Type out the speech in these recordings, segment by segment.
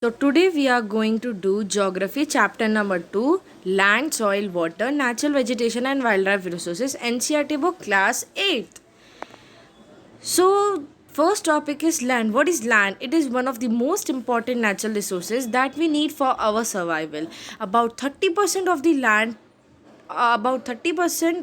So today we are going to do geography chapter number 2, land, soil, water, natural vegetation and wildlife resources, NCERT book class 8th. So first topic is land. What is land? It is one of the most important natural resources that we need for our survival. About 30%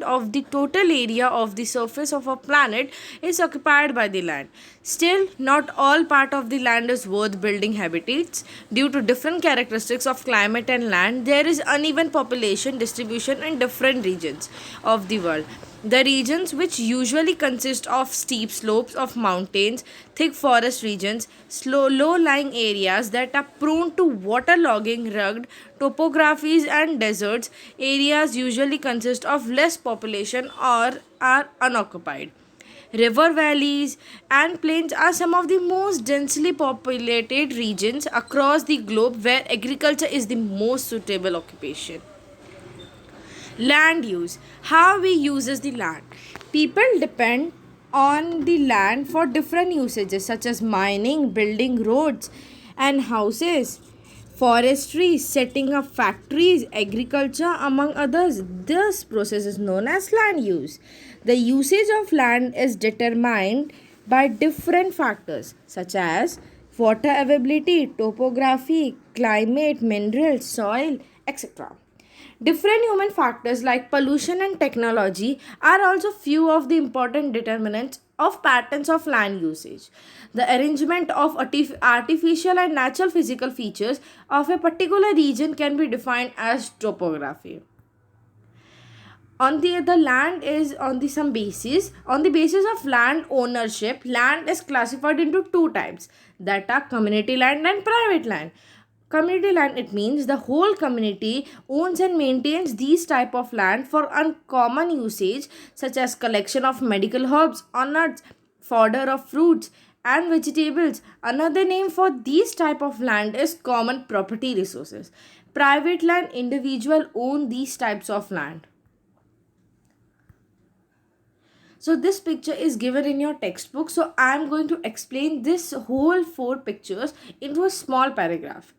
of the total area of the surface of our planet is occupied by the land. Still, not all part of the land is worth building habitats. Due to different characteristics of climate and land, there is uneven population distribution in different regions of the world. The regions, which usually consist of steep slopes of mountains, thick forest regions, low-lying areas that are prone to waterlogging, rugged topographies, and deserts, areas usually consist of less population or are unoccupied. River valleys and plains are some of the most densely populated regions across the globe where agriculture is the most suitable occupation. Land use. How we uses the land. People depend on the land for different usages such as mining, building roads and houses, forestry, setting up factories, agriculture, among others. This process is known as land use. The usage of land is determined by different factors such as water availability, topography, climate, minerals, soil, etc. Different human factors like pollution and technology are also few of the important determinants of patterns of land usage. The arrangement of artificial and natural physical features of a particular region can be defined as topography. On the land is on the some basis on the basis of land ownership, land is classified into two types, that are community land and private land. Community land, it means the whole community owns and maintains these type of land for uncommon usage such as collection of medical herbs or nuts, fodder of fruits and vegetables. Another name for these type of land is common property resources. Private land, individual own these types of land. So this picture is given in your textbook. So I am going to explain this whole four pictures into a small paragraph.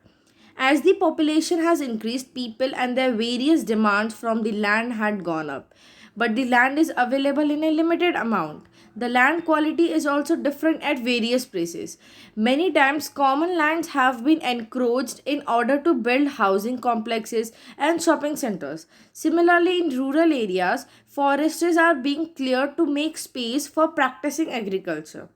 As the population has increased, people and their various demands from the land had gone up. But the land is available in a limited amount. The land quality is also different at various places. Many times, common lands have been encroached in order to build housing complexes and shopping centers. Similarly, in rural areas, forests are being cleared to make space for practicing agriculture.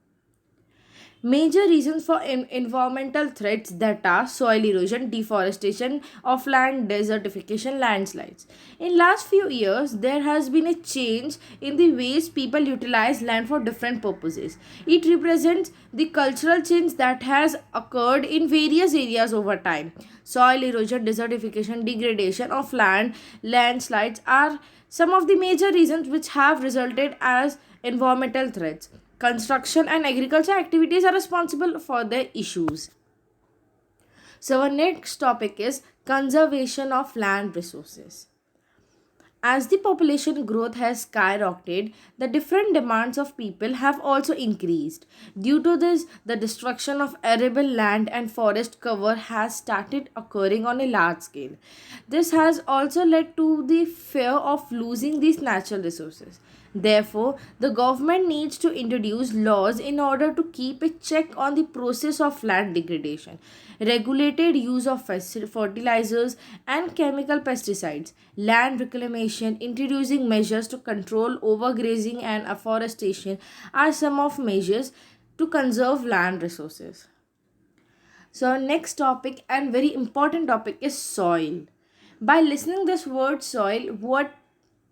Major reasons for environmental threats, that are soil erosion, deforestation of land, desertification, landslides. In last few years, there has been a change in the ways people utilize land for different purposes. It represents the cultural change that has occurred in various areas over time. Soil erosion, desertification, degradation of land, landslides are some of the major reasons which have resulted as environmental threats. Construction and agriculture activities are responsible for the issues. So, our next topic is conservation of land resources. As the population growth has skyrocketed, the different demands of people have also increased. Due to this, the destruction of arable land and forest cover has started occurring on a large scale. This has also led to the fear of losing these natural resources. Therefore, the government needs to introduce laws in order to keep a check on the process of land degradation. Regulated use of fertilizers and chemical pesticides, land reclamation, introducing measures to control overgrazing and afforestation are some of measures to conserve land resources. So, our next topic and very important topic is soil. By listening this word soil, what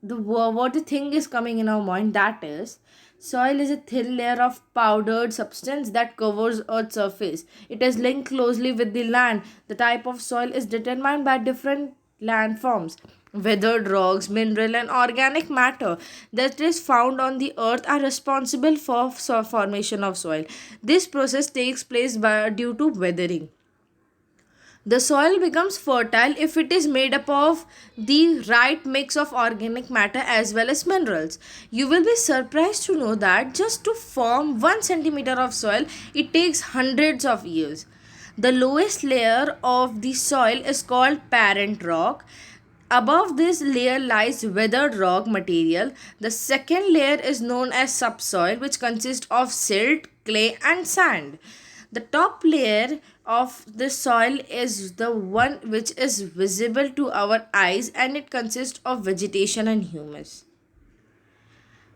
the thing is coming in our mind, that is soil is a thin layer of powdered substance that covers earth's surface. It is linked closely with the land. The type of soil is determined by different landforms, weathered rocks, mineral and organic matter that is found on the earth are responsible for formation of soil. This process takes place due to weathering. The soil becomes fertile if it is made up of the right mix of organic matter as well as minerals. You will be surprised to know that just to form 1 centimeter of soil, it takes hundreds of years. The lowest layer of the soil is called parent rock. Above this layer lies weathered rock material. The second layer is known as subsoil, which consists of silt, clay, and sand. The top layer of the soil is the one which is visible to our eyes, and it consists of vegetation and humus.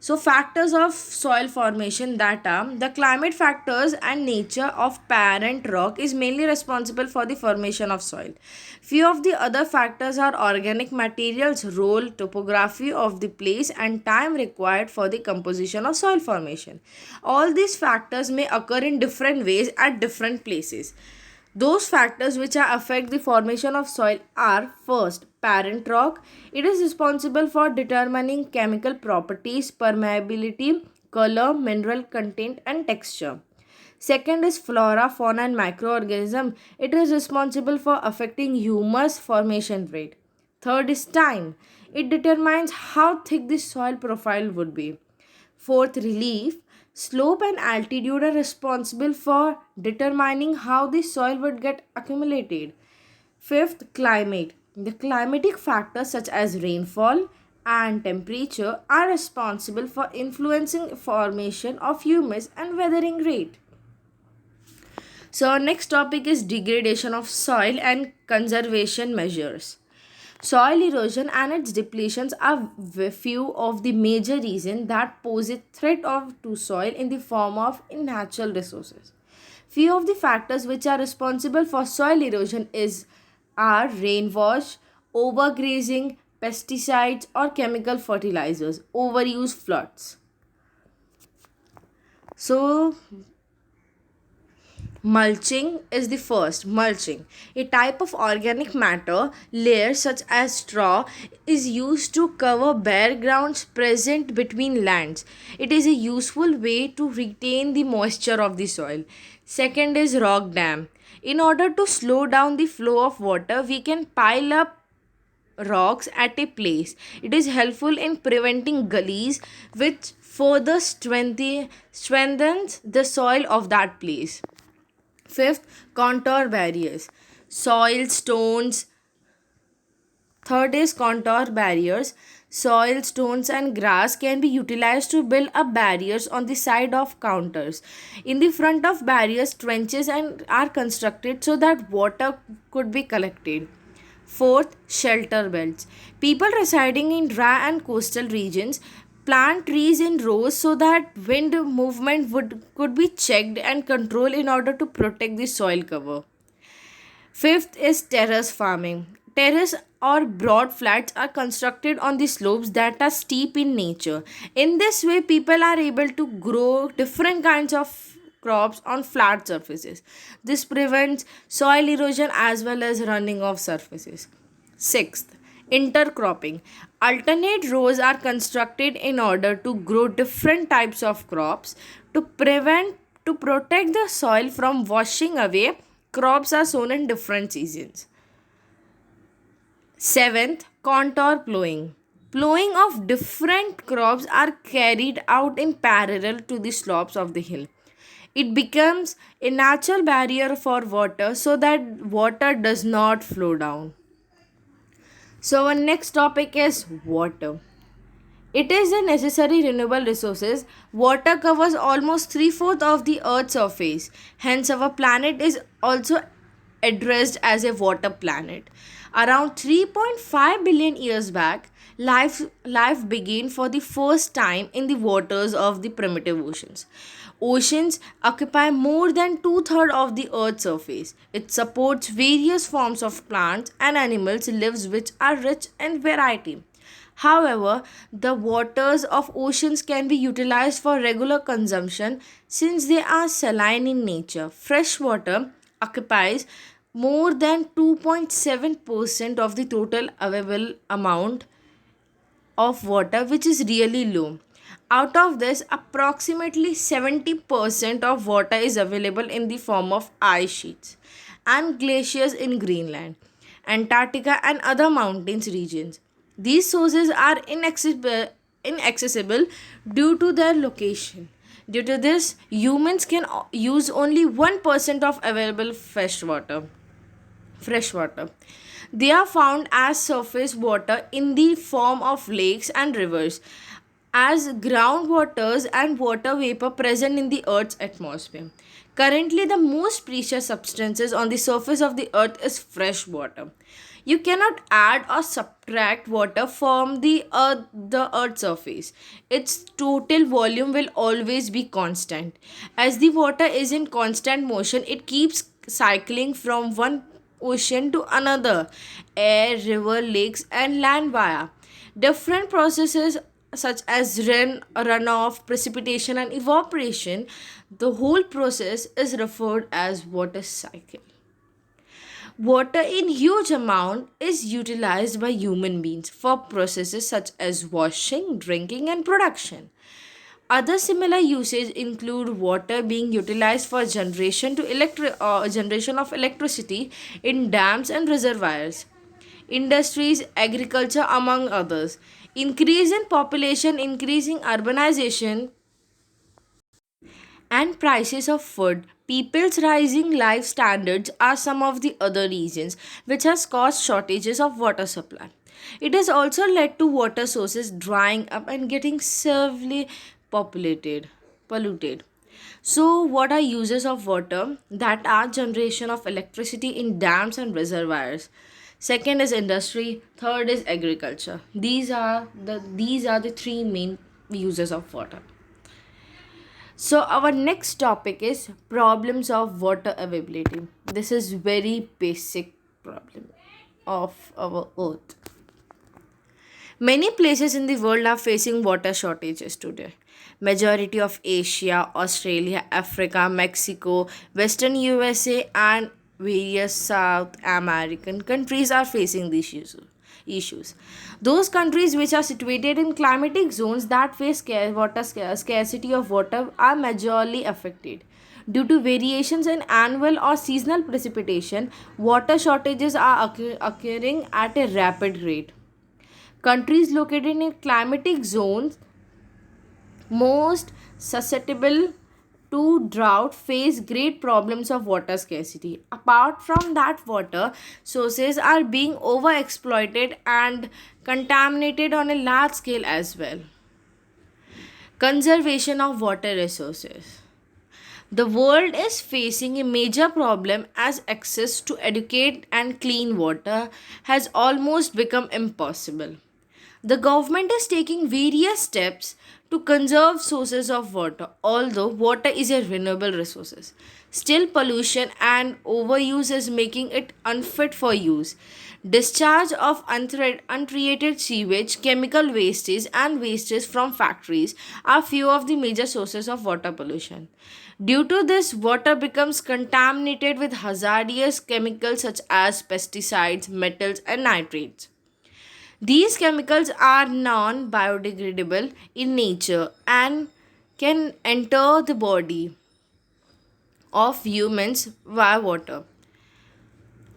So, factors of soil formation, that are the climate factors and nature of parent rock is mainly responsible for the formation of soil. Few of the other factors are organic materials, role, topography of the place, and time required for the composition of soil formation. All these factors may occur in different ways at different places. Those factors which are affect the formation of soil are: first, parent rock. It is responsible for determining chemical properties, permeability, color, mineral content, and texture. Second is flora, fauna, and microorganism. It is responsible for affecting humus formation rate. Third is time. It determines how thick the soil profile would be. Fourth, relief. Slope and altitude are responsible for determining how the soil would get accumulated. Fifth, climate. The climatic factors such as rainfall and temperature are responsible for influencing formation of humus and weathering rate. So, our next topic is degradation of soil and conservation measures. Soil erosion and its depletions are few of the major reasons that pose a threat to soil in the form of natural resources. Few of the factors which are responsible for soil erosion are rainwash, overgrazing, pesticides or chemical fertilizers, overuse, floods. So, mulching is the first. Mulching, a type of organic matter layer such as straw, is used to cover bare grounds present between lands. It is a useful way to retain the moisture of the soil. Second is rock dam. In order to slow down the flow of water, we can pile up rocks at a place. It is helpful in preventing gullies, which further strengthens the soil of that place. Fifth, contour barriers. Soil, stones. Third is contour barriers. Soil, stones, and grass can be utilized to build up barriers on the side of counters. In the front of barriers, trenches are constructed so that water could be collected. Fourth, shelter belts. People residing in dry and coastal regions plant trees in rows so that wind movement could be checked and controlled in order to protect the soil cover. Fifth is terrace farming. Terrace or broad flats are constructed on the slopes that are steep in nature. In this way, people are able to grow different kinds of crops on flat surfaces. This prevents soil erosion as well as running of surfaces. Sixth, intercropping. Alternate rows are constructed in order to grow different types of crops to protect the soil from washing away. Crops are sown in different seasons. Seventh, contour plowing. Plowing of different crops are carried out in parallel to the slopes of the hill. It becomes a natural barrier for water so that water does not flow down. So, our next topic is water. It is a necessary renewable resources. Water covers almost three-fourths of the Earth's surface. Hence, our planet is also addressed as a water planet. Around 3.5 billion years back, life began for the first time in the waters of the primitive oceans. Oceans occupy more than two-thirds of the Earth's surface. It supports various forms of plants and animals lives which are rich in variety. However, the waters of oceans can be utilized for regular consumption since they are saline in nature. Fresh water occupies more than 2.7% of the total available amount of water, which is really low. Out of this, approximately 70% of water is available in the form of ice sheets and glaciers in Greenland, Antarctica, and other mountains regions. These sources are inaccessible due to their location. Due to this, humans can use only 1% of available fresh water. They are found as surface water in the form of lakes and rivers, as groundwaters and water vapor present in the Earth's atmosphere. Currently, the most precious substances on the surface of the Earth is fresh water. You cannot add or subtract water from the Earth's surface. Its total volume will always be constant. As the water is in constant motion, it keeps cycling from one ocean to another, air, river, lakes, and land via different processes such as runoff, precipitation, and evaporation. The whole process is referred as water cycle. Water in huge amount is utilized by human beings for processes such as washing, drinking, and production. Other similar usage include water being utilized for generation of electricity in dams and reservoirs, industries, agriculture, among others. Increase in population, increasing urbanization, and prices of food. People's rising life standards are some of the other reasons which has caused shortages of water supply. It has also led to water sources drying up and getting severely polluted. So, what are uses of water? That are generation of electricity in dams and reservoirs. Second is industry. Third is agriculture. These are the three main uses of water. So our next topic is problems of water availability. This is very basic problem of our earth. Many places in the world are facing water shortages today. Majority of Asia, Australia, Africa, Mexico, Western USA, and various South American countries are facing these issues. Those countries which are situated in climatic zones that face scarcity of water are majorly affected. Due to variations in annual or seasonal precipitation, water shortages are occurring at a rapid rate. Countries located in climatic zones most susceptible to drought face great problems of water scarcity. Apart from that, water sources are being overexploited and contaminated on a large scale as well. Conservation of water resources. The world is facing a major problem as access to adequate and clean water has almost become impossible. The government is taking various steps to conserve sources of water. Although water is a renewable resource, still pollution and overuse is making it unfit for use. Discharge of untreated sewage, chemical wastes, and wastes from factories are few of the major sources of water pollution. Due to this, water becomes contaminated with hazardous chemicals such as pesticides, metals, and nitrates. These chemicals are non biodegradable in nature and can enter the body of humans via water.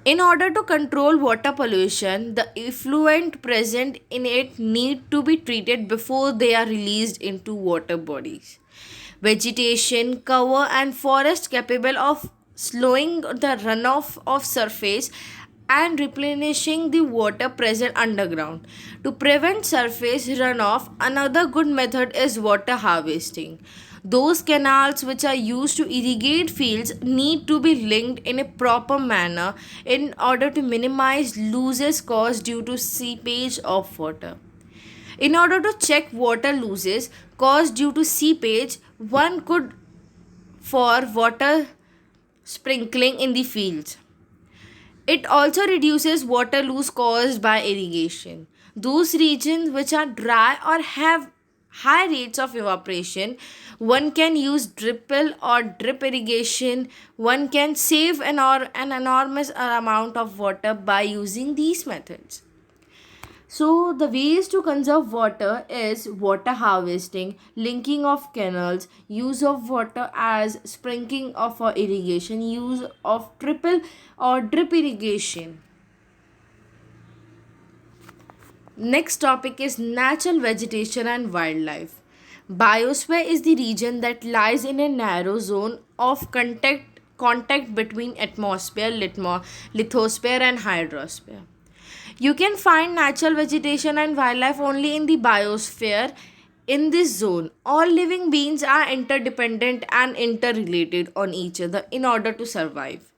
In order to control water pollution, the effluent present in it need to be treated before they are released into water bodies. Vegetation, cover, and forest capable of slowing the runoff of surface and replenishing the water present underground. To prevent surface runoff, another good method is water harvesting. Those canals which are used to irrigate fields need to be linked in a proper manner in order to minimize losses caused due to seepage of water. In order to check water losses caused due to seepage, one could for water sprinkling in the fields. It also reduces water loss caused by irrigation. Those regions which are dry or have high rates of evaporation, one can use drip irrigation. One can save an enormous amount of water by using these methods. So, the ways to conserve water is water harvesting, linking of canals, use of water as sprinkling of for irrigation, use of triple or drip irrigation. Next topic is natural vegetation and wildlife. Biosphere is the region that lies in a narrow zone of contact between atmosphere, lithosphere, and hydrosphere. You can find natural vegetation and wildlife only in the biosphere. In this zone, all living beings are interdependent and interrelated on each other in order to survive.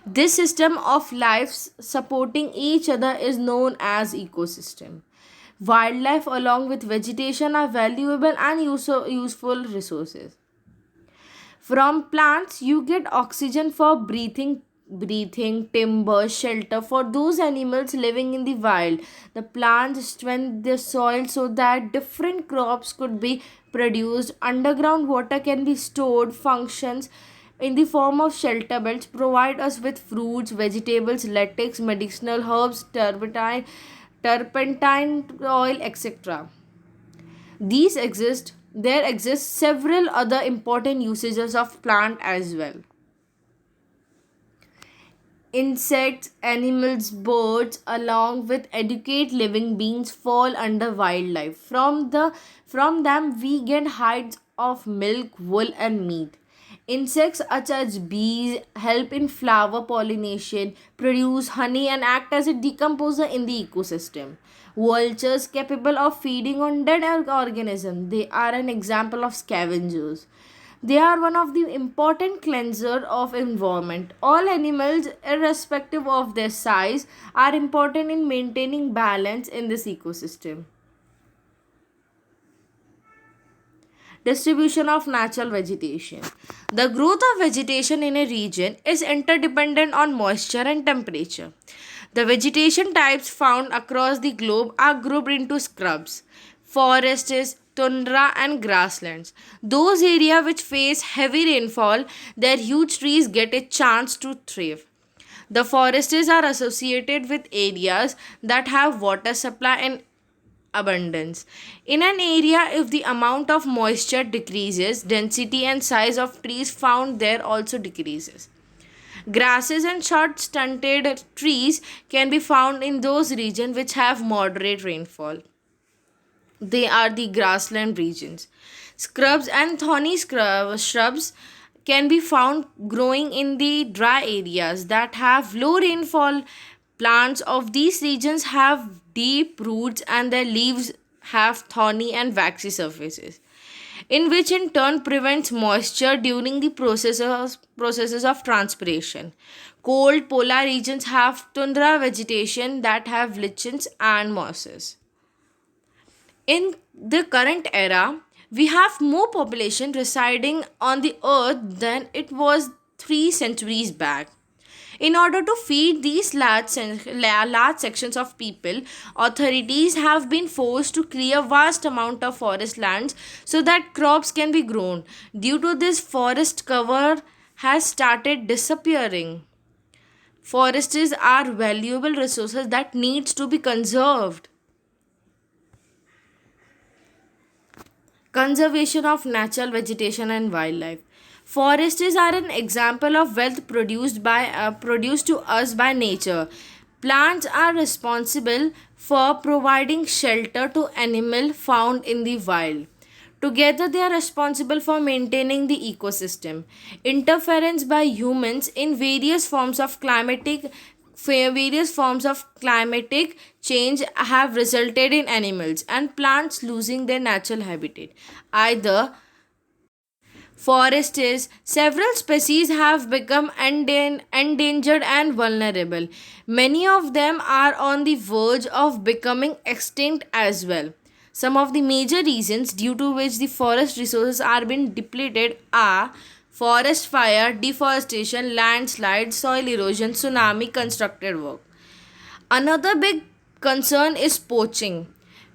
This system of lives supporting each other is known as ecosystem. Wildlife along with vegetation are valuable and useful resources. From plants, you get oxygen for breathing, timber, shelter for those animals living in the wild. The plants strengthen the soil so that different crops could be produced. Underground water can be stored, functions in the form of shelter belts, provide us with fruits, vegetables, latex, medicinal herbs, turpentine oil, etc. These exist There exist several other important usages of plant as well. Insects, animals, birds, along with educate living beings fall under wildlife. From them we get hides of milk, wool, and meat. Insects such as bees help in flower pollination, produce honey, and act as a decomposer in the ecosystem. Vultures capable of feeding on dead organisms. They are an example of scavengers. They are one of the important cleanser of environment. All animals, irrespective of their size, are important in maintaining balance in this ecosystem. Distribution of natural vegetation. The growth of vegetation in a region is interdependent on moisture and temperature. The vegetation types found across the globe are grouped into scrubs, forests, tundra, and grasslands. Those areas which face heavy rainfall, their huge trees get a chance to thrive. The forests are associated with areas that have water supply in abundance. In an area, if the amount of moisture decreases, density and size of trees found there also decreases. Grasses and short stunted trees can be found in those regions which have moderate rainfall. They are the grassland regions. Scrubs and thorny shrubs can be found growing in the dry areas that have low rainfall. Plants of these regions have deep roots and their leaves have thorny and waxy surfaces, in which in turn prevents moisture during the processes of transpiration. Cold polar regions have tundra vegetation that have lichens and mosses. In the current era, we have more population residing on the earth than it was 3 centuries back. In order to feed these large sections of people, authorities have been forced to clear vast amount of forest lands so that crops can be grown. Due to this, forest cover has started disappearing. Forests are valuable resources that needs to be conserved. Conservation of natural vegetation and wildlife. Forests are an example of wealth produced to us by nature. Plants are responsible for providing shelter to animals found in the wild. Together, they are responsible for maintaining the ecosystem. Interference by humans in various forms of climatic change have resulted in animals and plants losing their natural habitat. Either forests, several species have become endangered and vulnerable. Many of them are on the verge of becoming extinct as well. Some of the major reasons due to which the forest resources are being depleted are forest fire, deforestation, landslides, soil erosion, tsunami, constructed work. Another big concern is poaching.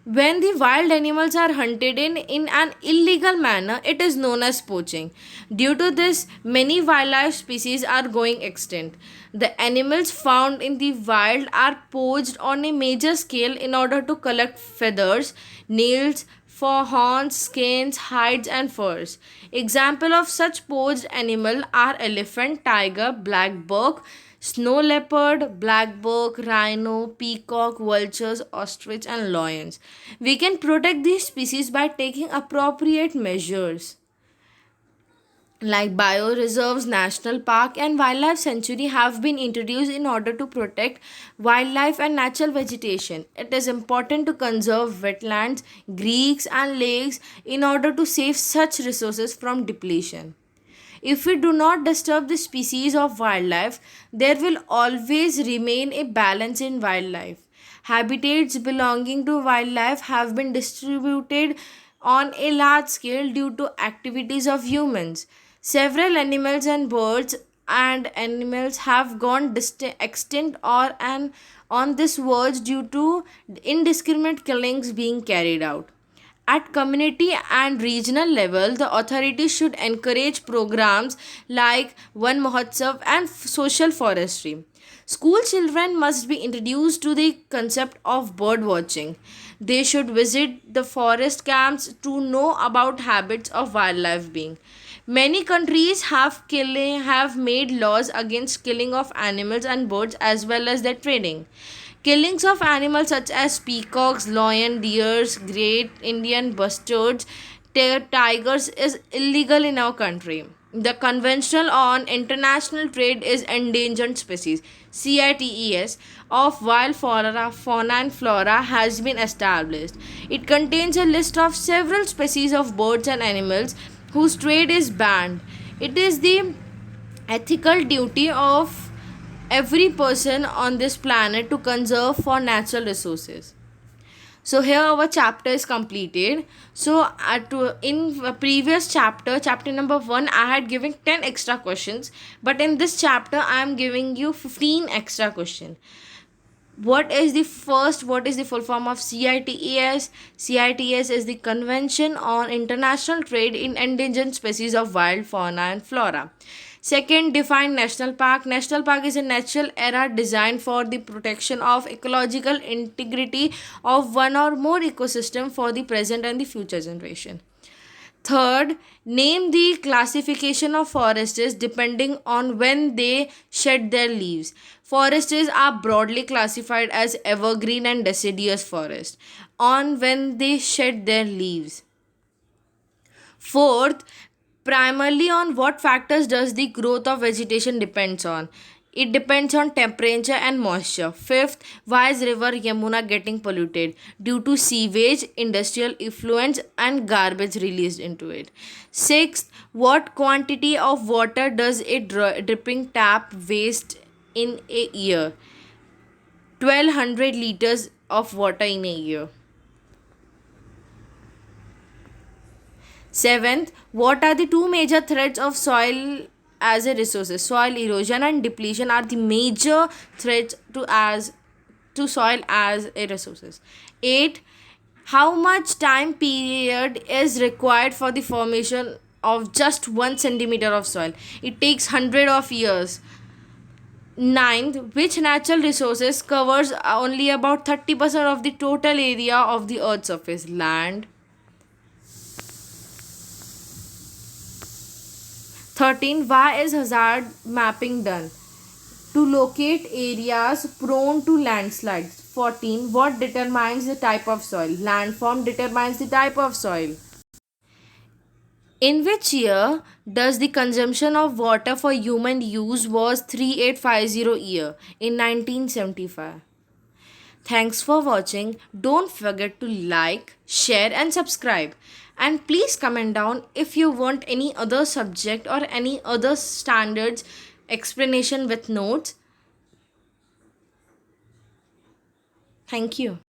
When the wild animals are hunted in an illegal manner, it is known as poaching. Due to this, many wildlife species are going extinct. The animals found in the wild are poached on a major scale in order to collect feathers, nails, for horns, skins, hides, and furs. Example of such poached animal are elephant, tiger, black buck, snow leopard, black buck, rhino, peacock, vultures, ostrich, and lions. We can protect these species by taking appropriate measures like bioreserves, national park, and wildlife sanctuary have been introduced in order to protect wildlife and natural vegetation. It is important to conserve wetlands, creeks, and lakes in order to save such resources from depletion. If we do not disturb the species of wildlife, there will always remain a balance in wildlife. Habitats belonging to wildlife have been distributed on a large scale due to activities of humans. Several animals and birds and animals have gone extinct or and on this verge due to indiscriminate killings being carried out. At community and regional level, the authorities should encourage programs like Van Mahotsav and social forestry. School children must be introduced to the concept of bird watching. They should visit the forest camps to know about habits of wildlife being. Many countries have made laws against killing of animals and birds as well as their trading. Killings of animals such as peacocks, lion, deers, great Indian bustards, tigers is illegal in our country. The Convention on International Trade is Endangered Species (CITES) of wild fauna and flora has been established. It contains a list of several species of birds and animals whose trade is banned. It is the ethical duty of every person on this planet to conserve for natural resources. So here our chapter is completed. So in a previous chapter, chapter number 1, I had given 10 extra questions, but in this chapter I am giving you 15 extra questions. What is the full form of CITES? CITES is the Convention on International Trade in Endangered Species of Wild Fauna and Flora. Second, define national park. National park is a natural area designed for the protection of ecological integrity of one or more ecosystem for the present and the future generation. Third, name the classification of forests depending on when they shed their leaves. Forests are broadly classified as evergreen and deciduous forest on when they shed their leaves. Fourth, primarily on what factors does the growth of vegetation depends on? It depends on temperature and moisture. Fifth, why is river Yamuna getting polluted? Due to sewage, industrial effluents and garbage released into it. Sixth, what quantity of water does a dripping tap waste in a year? 1200 liters of water in a year. Seventh, what are the two major threats of soil as a resources? Soil erosion and depletion are the major threats to soil as a resources. 8. How much time period is required for the formation of just 1 centimeter of soil? It takes 100 of years. Ninth, which natural resources covers only about 30% of the total area of the earth's surface? Land. 13. Why is hazard mapping done? To locate areas prone to landslides. 14. What determines the type of soil? Landform determines the type of soil. In which year does the consumption of water for human use was 3850 year? In 1975. Thanks for watching. Don't forget to like, share and subscribe. And please comment down if you want any other subject or any other standards explanation with notes. Thank you.